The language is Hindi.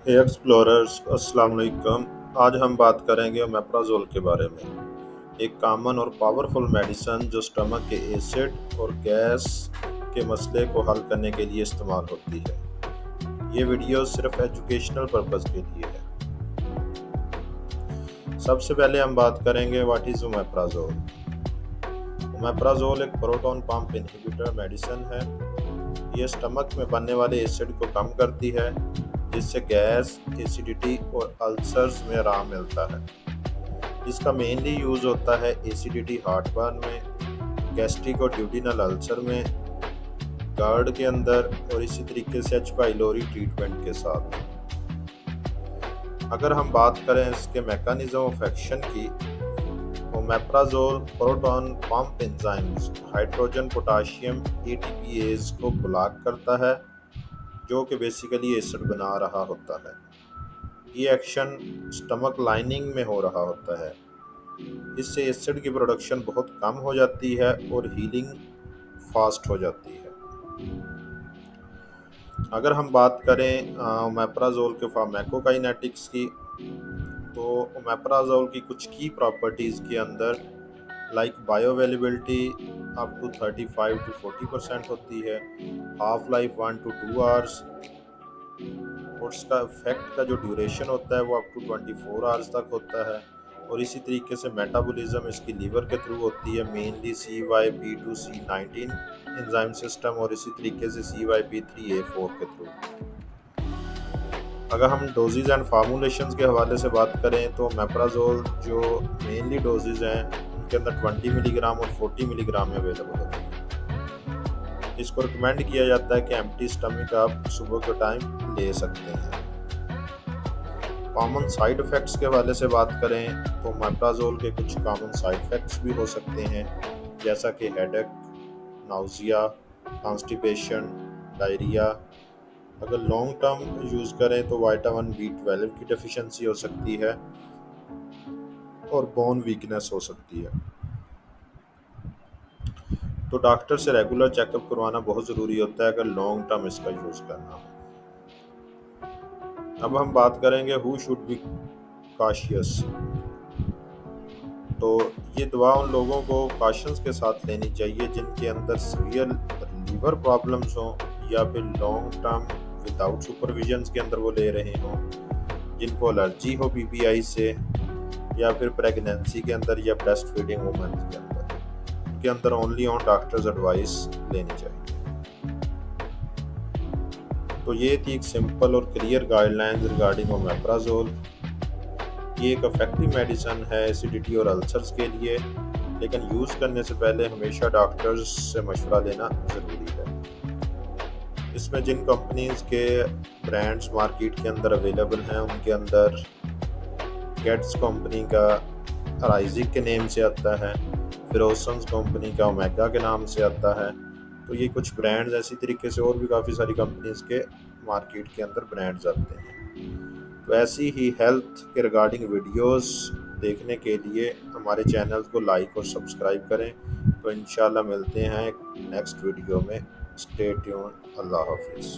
हे एक्सप्लोरर्स, अस्सलाम वालेकुम। आज हम बात करेंगे ओमेप्राजोल के बारे में। एक कॉमन और पावरफुल मेडिसन जो स्टमक के एसिड और गैस के मसले को हल करने के लिए इस्तेमाल होती है। ये वीडियो सिर्फ एजुकेशनल पर्पस के लिए है। सबसे पहले हम बात करेंगे व्हाट इज़ ओमेप्राजोल। ओमेप्राजोल एक प्रोटॉन पंप इनहिबिटर मेडिसन है। ये स्टमक में बनने वाले एसिड को कम करती है, जिससे गैस, एसिडिटी और अल्सर्स में आराम मिलता है। इसका मेनली यूज़ होता है एसिडिटी हार्टबर्न में, गैस्ट्रिक और ड्यूडिनल अल्सर में, गार्ड के अंदर और इसी तरीके से एच पाइलोरी ट्रीटमेंट के साथ। अगर हम बात करें इसके मैकेनिज्म ऑफ एक्शन की, omeprazole proton pump enzymes hydrogen potassium ATPase को ब्लॉक करता है, जो कि बेसिकली एसिड बना रहा होता है। ये एक्शन स्टमक लाइनिंग में हो रहा होता है। इससे एसिड की प्रोडक्शन बहुत कम हो जाती है और हीलिंग फास्ट हो जाती है। अगर हम बात करें ओमेप्राजोल के फार्माकोकाइनेटिक्स की, तो ओमेप्राजोल की कुछ की प्रॉपर्टीज़ के अंदर like bioavailability up to 35 to 40% होती है, हाफ लाइफ 1 to 2 आवर्स, और उसका इफेक्ट का जो ड्यूरेशन होता है वो अप टू 24 आवर्स तक होता है। और इसी तरीके से मेटाबॉलिज्म इसकी लीवर के थ्रू होती है, मेनली CYP2C19 एंजाइम सिस्टम और इसी तरीके से CYP3A4 के थ्रू। अगर हम डोजेज एंड फार्मूलेशंस के हवाले से बात करें, तो मेप्राजोल जो मेनली डोजेज हैं उनके अंदर 20 मिलीग्राम और 40 मिलीग्राम में अवेलेबल होते हैं। इसको रिकमेंड किया जाता है कि एम्प्टी स्टमक आप सुबह के टाइम ले सकते हैं। कॉमन साइड इफ़ेक्ट्स के हवाले से बात करें, तो मेप्राजोल के कुछ कॉमन साइड इफ़ेक्ट्स भी हो सकते हैं, जैसा कि हेडेक, नाउजिया, कॉन्स्टिपेशन, डायरिया। अगर लॉन्ग टर्म यूज़ करें तो विटामिन B12 की डेफिशिएंसी हो सकती है और बोन वीकनेस हो सकती है। तो डॉक्टर से रेगुलर चेकअप करवाना बहुत ज़रूरी होता है अगर लॉन्ग टर्म इसका यूज़ करना हो। अब हम बात करेंगे हु शुड बी काशियस। तो ये दवा उन लोगों को काशंस के साथ लेनी चाहिए जिनके अंदर सीवियर लीवर प्रॉब्लम्स हों, या फिर लॉन्ग टर्म विदाउट सुपरविजन के अंदर वो ले रहे हों, जिनको एलर्जी हो पीपीआई से, या फिर प्रेगनेंसी के अंदर या ब्रेस्ट फीडिंग वुमेन के अंदर। उनके अंदर ओनली ऑन डॉक्टर्स एडवाइस लेनी चाहिए। तो ये थी एक सिंपल और क्लियर गाइडलाइंस रिगार्डिंग ओमेप्राजोल। ये एक इफेक्टिव मेडिसन है एसिडिटी और अल्सर्स के लिए, लेकिन यूज़ करने से पहले हमेशा डॉक्टर्स से मशवरा लेना ज़रूरी है। इसमें जिन कंपनीज़ के ब्रांड्स मार्केट के अंदर अवेलेबल हैं, उनके अंदर गेट्स कंपनी का राइजिक के नेम से आता है, फिरोसन्स कंपनी का ओमेगा के नाम से आता है। तो ये कुछ ब्रांड्स, ऐसी तरीके से और भी काफ़ी सारी कंपनीज़ के मार्केट के अंदर ब्रांड्स आते हैं। तो ऐसी ही हेल्थ के रिगार्डिंग वीडियोस देखने के लिए हमारे चैनल को लाइक और सब्सक्राइब करें। तो इंशाल्लाह मिलते हैं नेक्स्ट वीडियो में। Stay tune. अल्लाह हाफिज़।